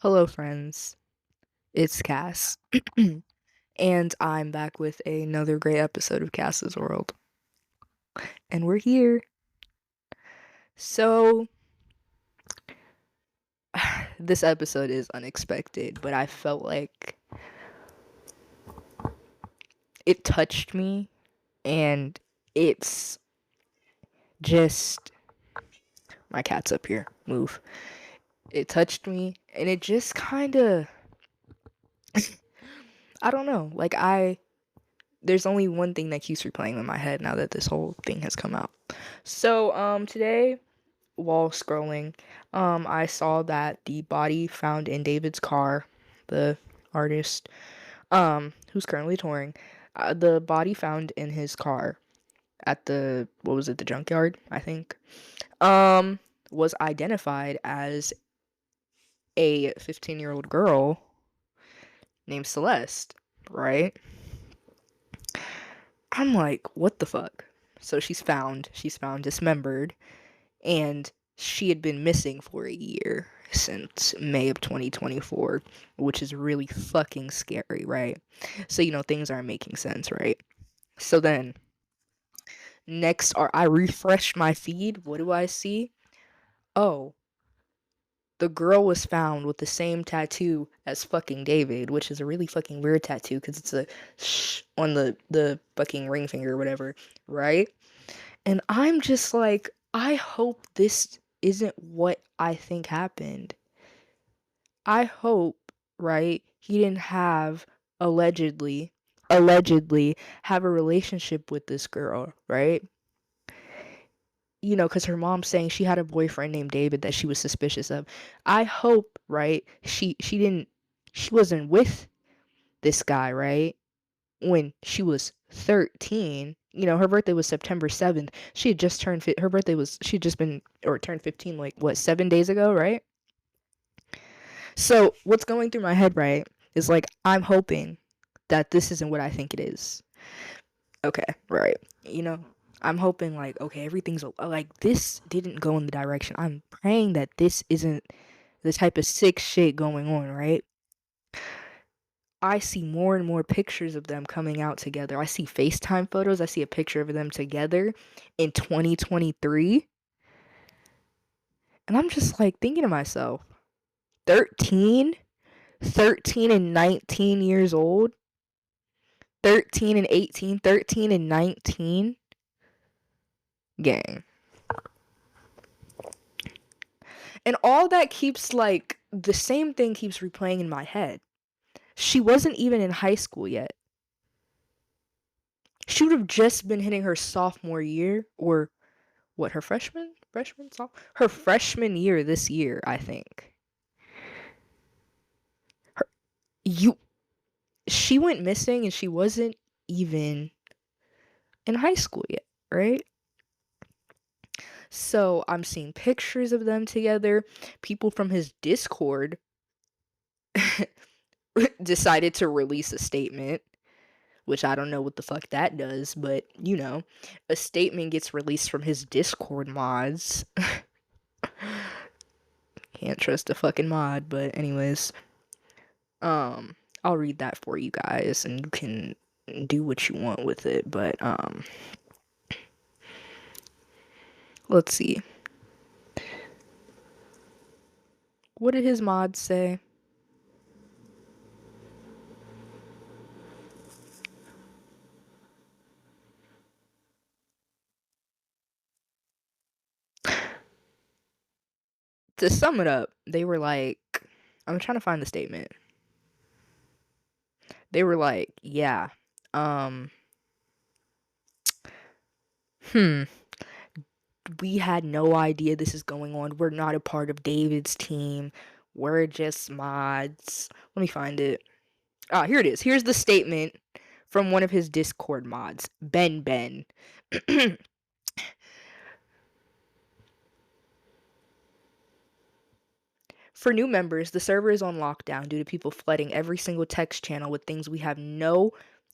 Hello, friends. It's Cass, and I'm back with another great episode of Cass's World. And we're here. So, this episode is unexpected, but I felt like it touched me, and it's just. My cat's up here. Move. It touched me, and it just kind of. I don't know. There's only one thing that keeps replaying in my head now that this whole thing has come out. So, today while scrolling, I saw that the body found in David's car, the artist, who's currently touring, the body found in his car at what was it, the junkyard, I think, um, was identified as a 15-year-old girl named Celeste, right? I'm like, what the fuck? So she's found dismembered, and she had been missing for a year since May of 2024, which is really fucking scary, right? So, things aren't making sense, right? So then, next are I refresh my feed. What do I see? Oh, the girl was found with the same tattoo as fucking David, which is a really fucking weird tattoo because it's a on the fucking ring finger or whatever, right? And I'm just like, I hope this isn't what I think happened. I hope, right, he didn't allegedly have a relationship with this girl, right? Because her mom's saying she had a boyfriend named David that she was suspicious of. I hope, right, she wasn't with this guy, right, when she was 13. Her birthday was September 7th. She had just turned, her birthday was, she had just been, or turned 15, like, what, 7 days ago, right? So, what's going through my head, right, is like, I'm hoping that this isn't what I think it is. Okay, right. I'm hoping, like, okay, everything's, like, this didn't go in the direction. I'm praying that this isn't the type of sick shit going on, right? I see more and more pictures of them coming out together. I see FaceTime photos. I see a picture of them together in 2023. And I'm just like thinking to myself, 13? 13 and 19 years old? 13 and 18, 13 and 19? Gang. And all that keeps, like, the same thing keeps replaying in my head. She wasn't even in high school yet. She would have just been hitting her sophomore year, or what, her her freshman year this year, I think. Her, you, she went missing and she wasn't even in high school yet, right? So I'm seeing pictures of them together. People from his Discord decided to release a statement, which I don't know what the fuck that does, but a statement gets released from his Discord mods. Can't trust a fucking mod, but anyways, I'll read that for you guys and you can do what you want with it, but let's see. What did his mods say? To sum it up, they were like, I'm trying to find the statement. They were like, yeah, um, hmm, we had no idea this is going on. We're not a part of David's team. We're just mods. Let me find it. Ah, here it is. Here's the statement from one of his Discord mods, Ben. For new members, the server is on lockdown due to people flooding every single text channel with things we have no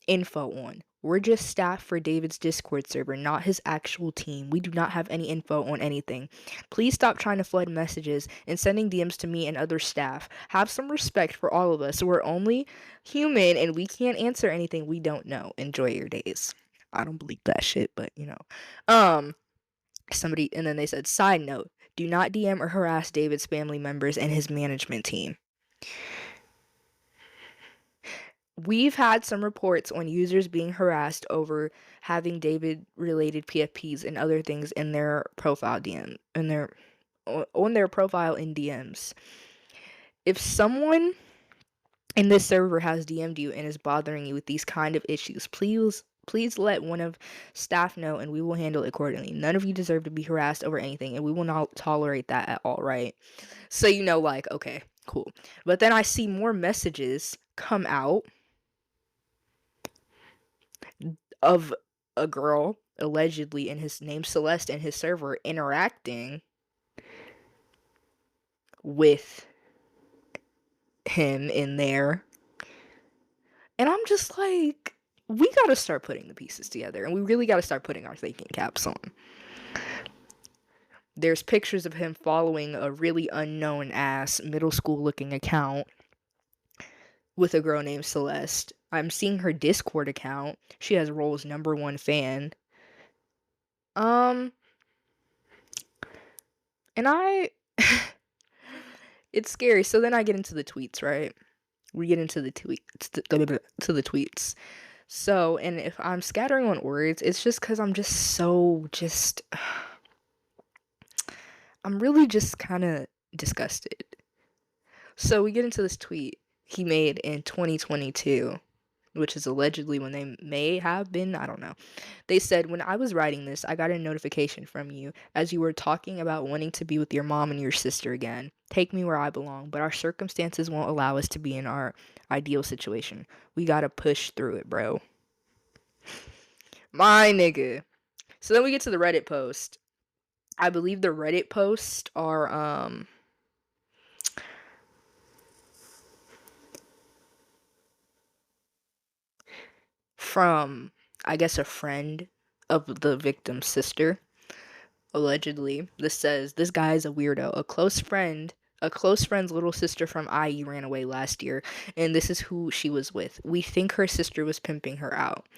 info on. We're just staff for David's Discord server, not his actual team. We do not have any info on anything. Please stop trying to flood messages and sending DMs to me and other staff. Have some respect for all of us. We're only human and we can't answer anything we don't know. Enjoy your days. I don't believe that shit, but you know. Somebody, and then they said, side note, do not DM or harass David's family members and his management team. We've had some reports on users being harassed over having David related PFPs and other things in their profile DM on their profile in DMs. If someone in this server has DM'd you and is bothering you with these kind of issues, please let one of staff know and we will handle it accordingly. None of you deserve to be harassed over anything and we will not tolerate that at all, right? So like, okay, cool. But then I see more messages come out of a girl allegedly in his name Celeste and his server interacting with him in there. And I'm just like, we gotta start putting the pieces together and we really gotta start putting our thinking caps on. There's pictures of him following a really unknown ass middle school looking account with a girl named Celeste. I'm seeing her Discord account. She has Roll's #1 fan. And it's scary. So then I get into the tweets, right? We get into the tweets. So, and if I'm scattering on words, it's just because I'm I'm really just kind of disgusted. So we get into this tweet he made in 2022, which is allegedly when they may have been, I don't know. They said, when I was writing this, I got a notification from you as you were talking about wanting to be with your mom and your sister again. Take me where I belong, but our circumstances won't allow us to be in our ideal situation. We gotta push through it, bro. My nigga. So then we get to the Reddit post. I believe the Reddit posts are, from, I guess, a friend of the victim's sister. Allegedly, this says, this guy is a weirdo. A close friend's little sister from IE ran away last year, and this is who she was with. We think her sister was pimping her out.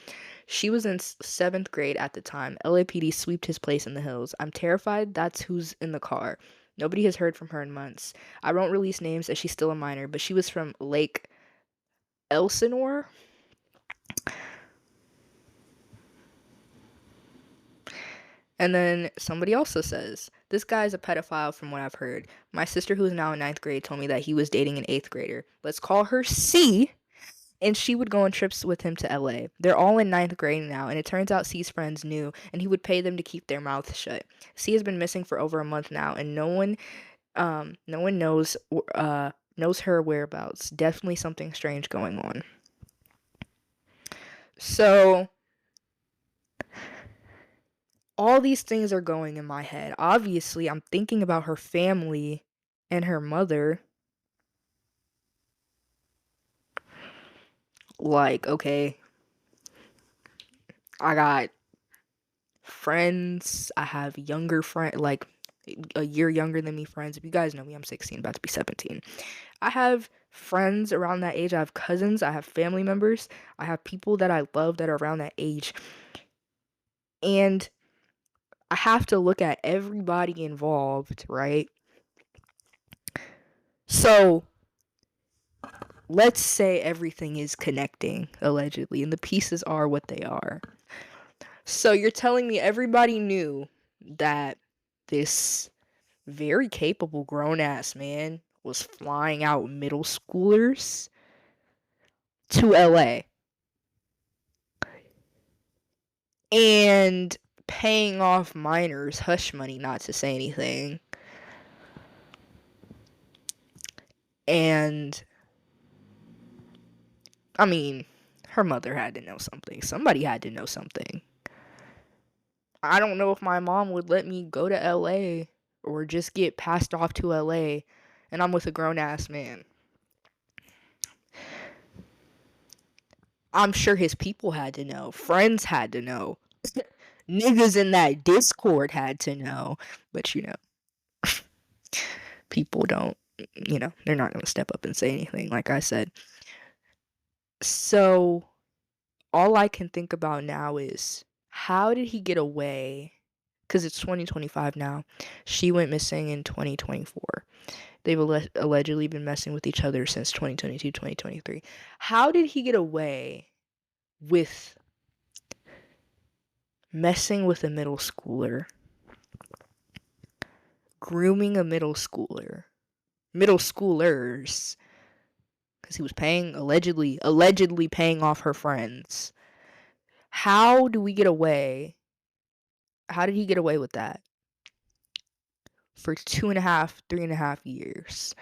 She was in 7th grade at the time. LAPD sweeped his place in the hills. I'm terrified that's who's in the car. Nobody has heard from her in months. I won't release names as she's still a minor, but she was from Lake Elsinore. And then somebody also says, this guy's a pedophile from what I've heard. My sister, who is now in 9th grade, told me that he was dating an 8th grader. Let's call her C. And she would go on trips with him to LA. They're all in 9th grade now, and it turns out C's friends knew, and he would pay them to keep their mouths shut. C has been missing for over a month now, and no one knows her whereabouts. Definitely something strange going on. So all these things are going in my head. Obviously, I'm thinking about her family and her mother. Like, okay, I got friends. I have younger friends, like a year younger than me friends. If you guys know me, I'm 16, about to be 17. I have friends around that age. I have cousins. I have family members. I have people that I love that are around that age. And I have to look at everybody involved, right? So let's say everything is connecting, allegedly, and the pieces are what they are. So you're telling me everybody knew that this very capable grown-ass man was flying out middle schoolers to LA and paying off minors hush money not to say anything. And I mean, her mother had to know something. Somebody had to know something. I don't know if my mom would let me go to LA or just get passed off to LA and I'm with a grown ass man. I'm sure his people had to know. Friends had to know. Niggas in that Discord had to know. But people don't, they're not going to step up and say anything, like I said. So all I can think about now is, how did he get away? Because it's 2025 now. She went missing in 2024. They've allegedly been messing with each other since 2022, 2023. How did he get away with messing with a middle schooler, grooming a middle schooler, middle schoolers, because he was allegedly paying off her friends? How do we get away? How did he get away with that for 2.5, 3.5 years?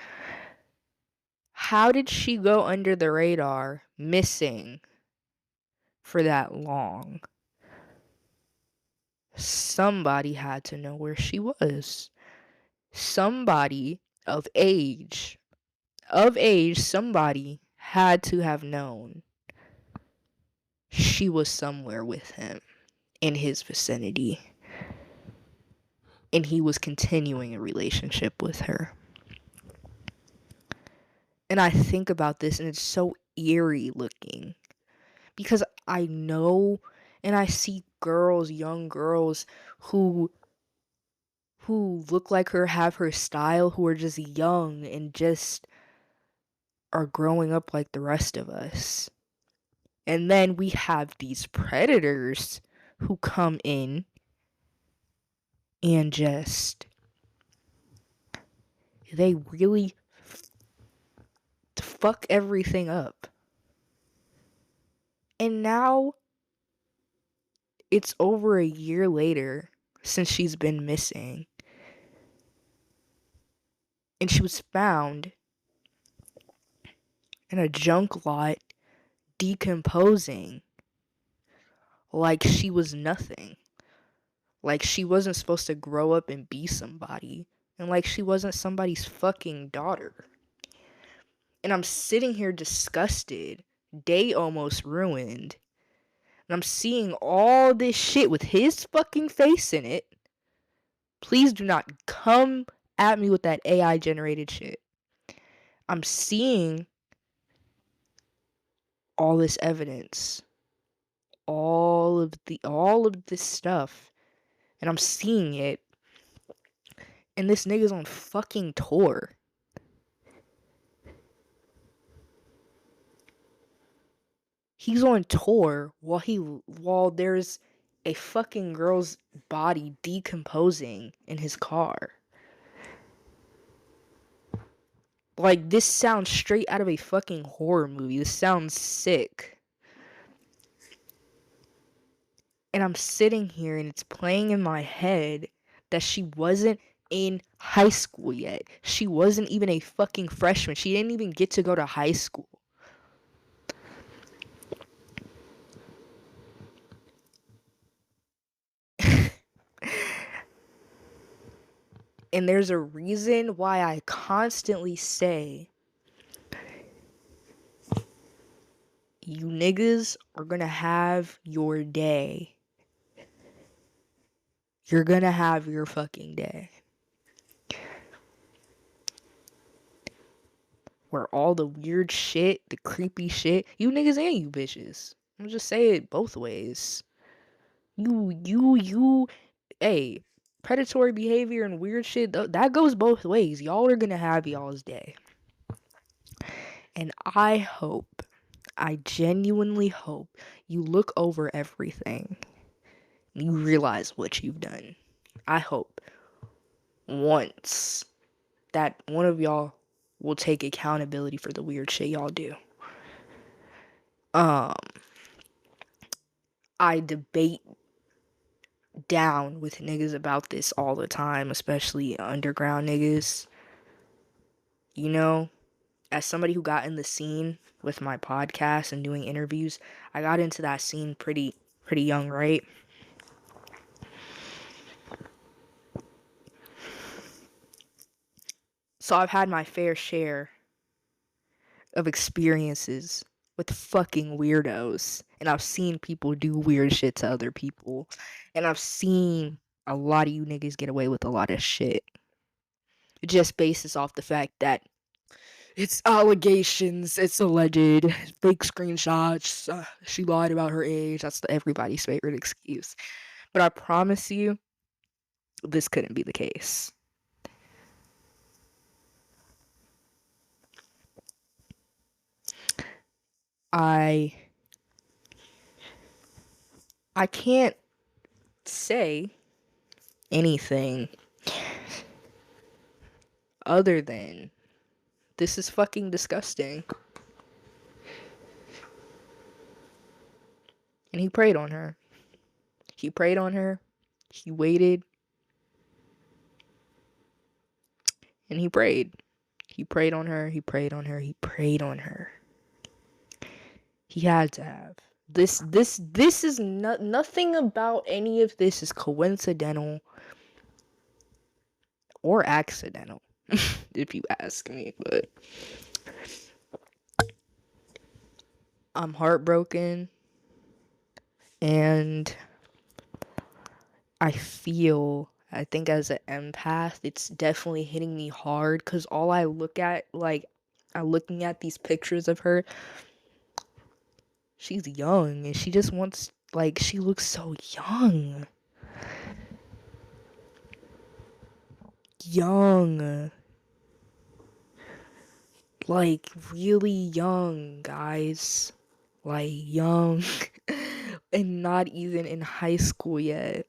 How did she go under the radar, missing for that long? Somebody had to know where she was. Somebody of age, somebody had to have known she was somewhere with him, in his vicinity, and he was continuing a relationship with her. And I think about this, and it's so eerie looking, because I know and I see girls, young girls who look like her, have her style, who are just young and just are growing up like the rest of us. And then we have these predators who come in and just, they really fuck everything up. And now it's over a year later since she's been missing. And she was found in a junk lot, decomposing like she was nothing. Like she wasn't supposed to grow up and be somebody. And like she wasn't somebody's fucking daughter. And I'm sitting here disgusted, day almost ruined. And I'm seeing all this shit with his fucking face in it. Please do not come at me with that AI generated shit. I'm seeing all this evidence, all of this stuff, and I'm seeing it, and this nigga's on fucking tour. He's on tour while there's a fucking girl's body decomposing in his car. Like, this sounds straight out of a fucking horror movie. This sounds sick. And I'm sitting here and it's playing in my head that she wasn't in high school yet. She wasn't even a fucking freshman. She didn't even get to go to high school. And there's a reason why I constantly say, you niggas are gonna have your day. You're gonna have your fucking day. Where all the weird shit, the creepy shit, you niggas and you bitches. I'm just say it both ways. Hey, predatory behavior and weird shit, that goes both ways. Y'all are gonna have y'all's day. And I genuinely hope you look over everything. You realize what you've done. I hope once that one of y'all will take accountability for the weird shit y'all do. I debate down with niggas about this all the time, especially underground niggas. You know, as somebody who got in the scene with my podcast and doing interviews, I got into that scene pretty young, right? So I've had my fair share of experiences with fucking weirdos. And I've seen people do weird shit to other people. And I've seen a lot of you niggas get away with a lot of shit. Just basis off the fact that it's allegations, it's alleged, fake screenshots, she lied about her age. That's everybody's favorite excuse. But I promise you, this couldn't be the case. I can't say anything other than this is fucking disgusting. And he preyed on her. He preyed on her. He waited. And he prayed. He prayed on her. He prayed on her. He prayed on her. He had to have. This is nothing about any of this is coincidental or accidental, if you ask me. But I'm heartbroken, and I think as an empath, it's definitely hitting me hard, because all I look at, like, I'm looking at these pictures of her. She's young, and she just wants, like, she looks so young. Young. Like, really young, guys. Like, young. And not even in high school yet.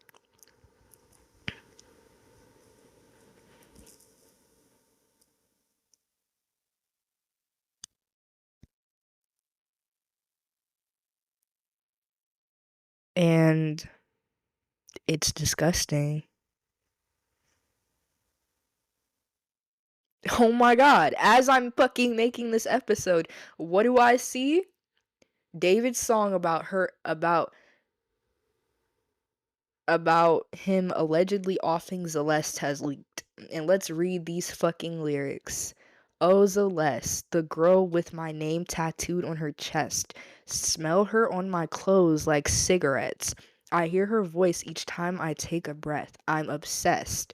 And it's disgusting. Oh my god, as I'm fucking making this episode, what do I see? David's song about her, about him allegedly offing Celeste has leaked. And let's read these fucking lyrics. Oh, Celeste, the girl with my name tattooed on her chest. Smell her on my clothes like cigarettes. I hear her voice each time I take a breath. I'm obsessed.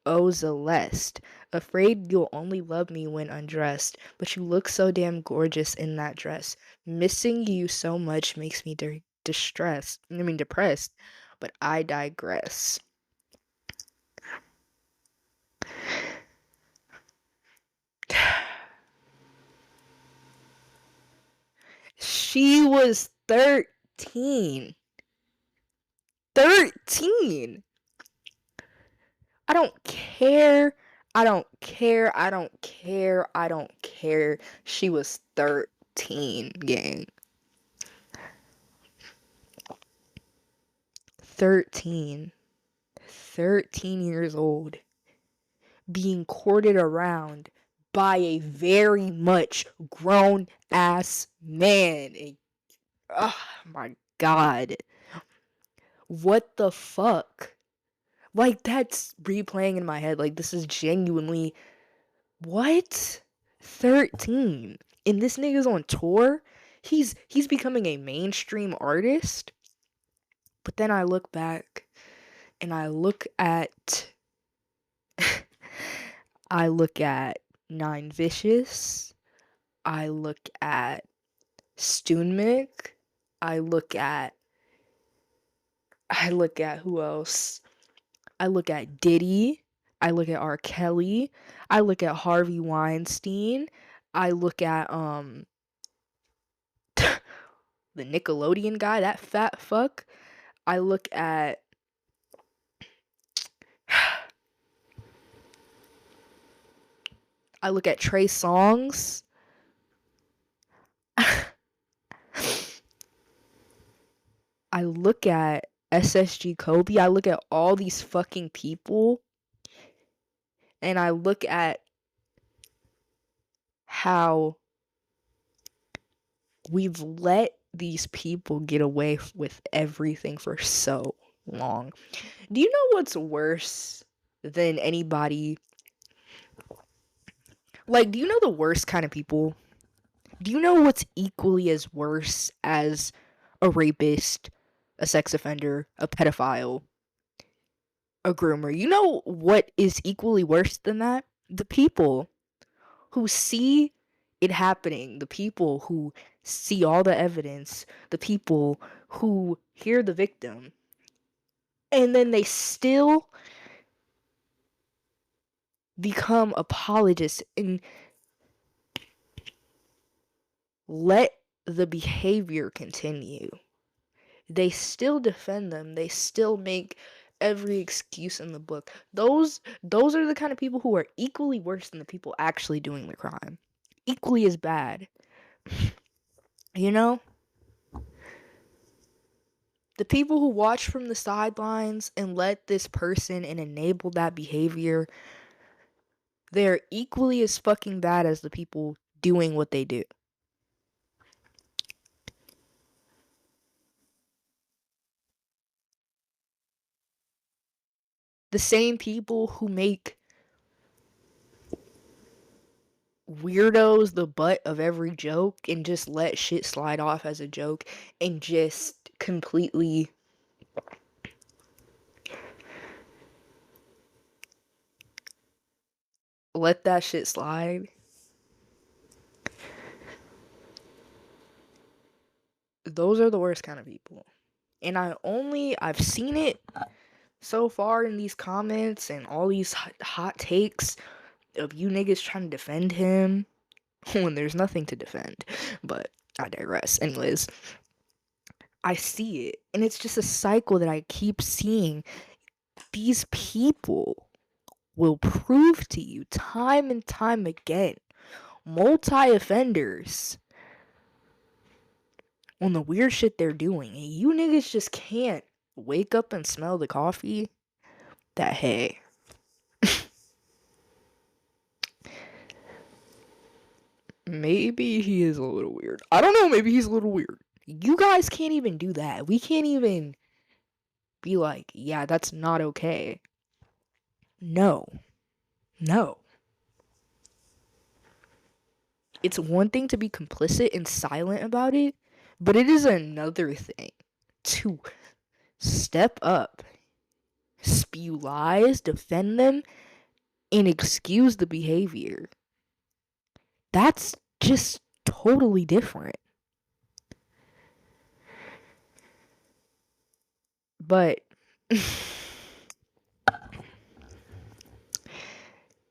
Oh, Celeste, afraid you'll only love me when undressed, but you look so damn gorgeous in that dress. Missing you so much makes me depressed, but I digress. She was 13. 13! I don't care. I don't care. I don't care. I don't care. She was 13, gang. 13. 13 years old. Being courted around by a very much grown ass man. Oh my god. What the fuck? Like, that's replaying in my head. Like, this is genuinely. What? 13. And this nigga's on tour? He's becoming a mainstream artist? But then I look back and I look at I look at Nine Vicious. I look at Stoonmick. I look at who else? I look at Diddy. I look at R. Kelly. I look at Harvey Weinstein. I look at the Nickelodeon guy, that fat fuck. I look at Trey Songz. I look at SSG Kobe. I look at all these fucking people, and I look at how we've let these people get away with everything for so long. Do you know what's worse than anybody? Like, do you know the worst kind of people? Do you know what's equally as worse as a rapist, a sex offender, a pedophile, a groomer? You know what is equally worse than that? The people who see it happening, the people who see all the evidence, the people who hear the victim, and then they still become apologists and let the behavior continue. They still defend them. They still make every excuse in the book. Those are the kind of people who are equally worse than the people actually doing the crime. Equally as bad. You know? The people who watch from the sidelines and let this person and enable that behavior, they're equally as fucking bad as the people doing what they do. The same people who make weirdos the butt of every joke and just let shit slide off as a joke and just completely let that shit slide. Those are the worst kind of people. And I've seen it so far in these comments and all these hot takes of you niggas trying to defend him when there's nothing to defend. But I digress. Anyways, I see it. And it's just a cycle that I keep seeing. These people will prove to you time and time again, multi offenders, on the weird shit they're doing. And you niggas just can't wake up and smell the coffee. That, hey, maybe he is a little weird. I don't know, maybe he's a little weird. You guys can't even do that. We can't even be like, yeah, that's not okay. No. No. It's one thing to be complicit and silent about it, but it is another thing to step up, spew lies, defend them, and excuse the behavior. That's just totally different. But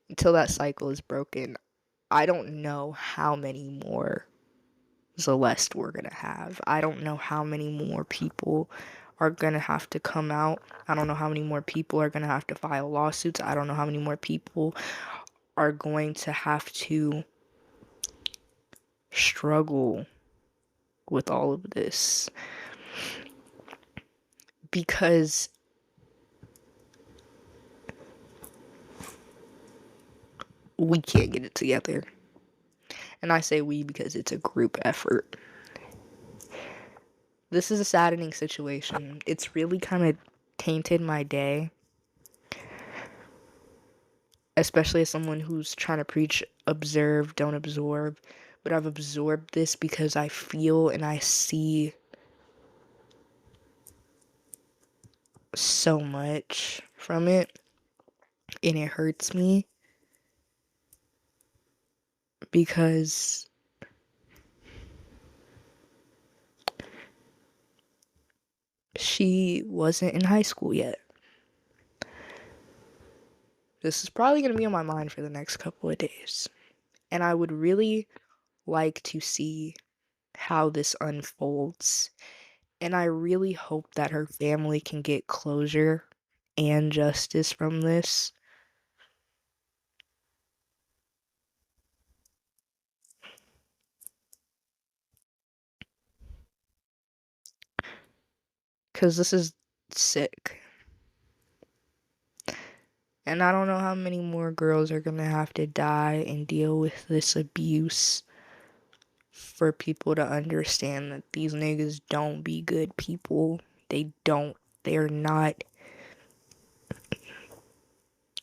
until that cycle is broken, I don't know how many more Celeste we're gonna have. I don't know how many more people are gonna have to come out. I don't know how many more people are gonna have to file lawsuits. I don't know how many more people are going to have to struggle with all of this. Because we can't get it together. And I say we because it's a group effort. This is a saddening situation. It's really kind of tainted my day. Especially as someone who's trying to preach observe, don't absorb. But I've absorbed this because I feel and I see so much from it. And it hurts me because she wasn't in high school yet. This is probably going to be on my mind for the next couple of days. And I would really like to see how this unfolds. And I really hope that her family can get closure and justice from this. Because this is sick. And I don't know how many more girls are gonna have to die and deal with this abuse for people to understand that these niggas don't be good people. They're not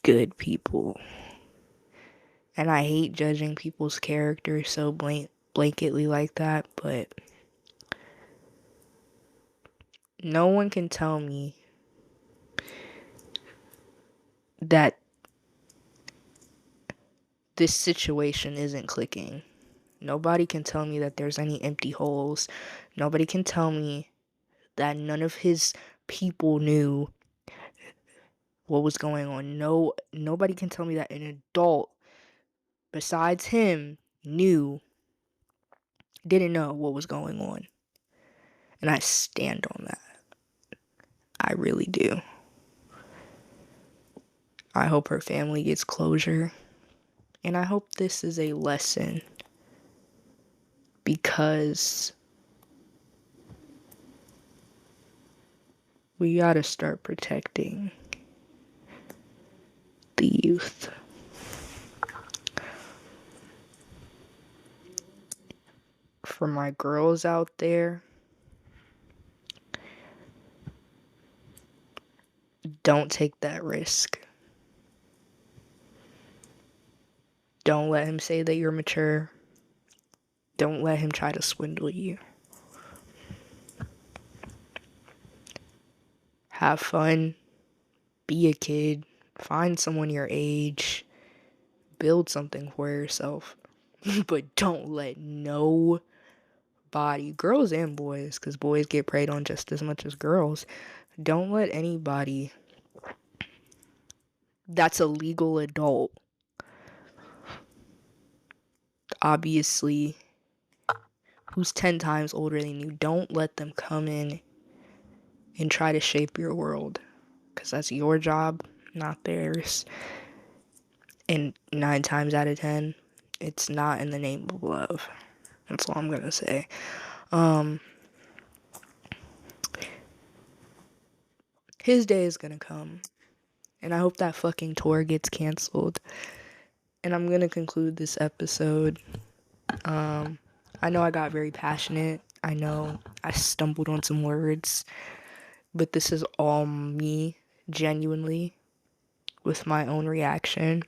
good people. And I hate judging people's character so blanketly like that, but no one can tell me that this situation isn't clicking. Nobody can tell me that there's any empty holes. Nobody can tell me that none of his people knew what was going on. Nobody can tell me that an adult besides him didn't know what was going on. And I stand on that. I really do. I hope her family gets closure. And I hope this is a lesson, because we gotta start protecting the youth. For my girls out there, don't take that risk. Don't let him say that you're mature. Don't let him try to swindle you. Have fun. Be a kid. Find someone your age. Build something for yourself. But don't let nobody, girls and boys, because boys get preyed on just as much as girls, don't let anybody that's a legal adult, obviously, who's 10 times older than you, don't let them come in and try to shape your world, because that's your job, not theirs. And 9 times out of 10, it's not in the name of love. That's all I'm gonna say. His day is gonna come, and I hope that fucking tour gets canceled. And I'm gonna conclude this episode. I know I got very passionate. I know I stumbled on some words, but this is all me, genuinely, with my own reaction.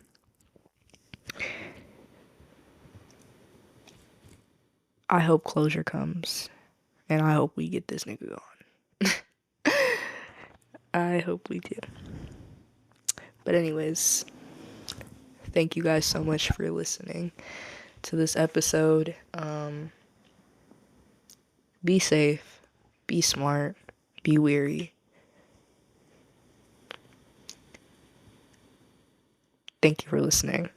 I hope closure comes, and I hope we get this nigga gone. I hope we do. But anyways, thank you guys so much for listening to this episode. Be safe, be smart, be weary. Thank you for listening.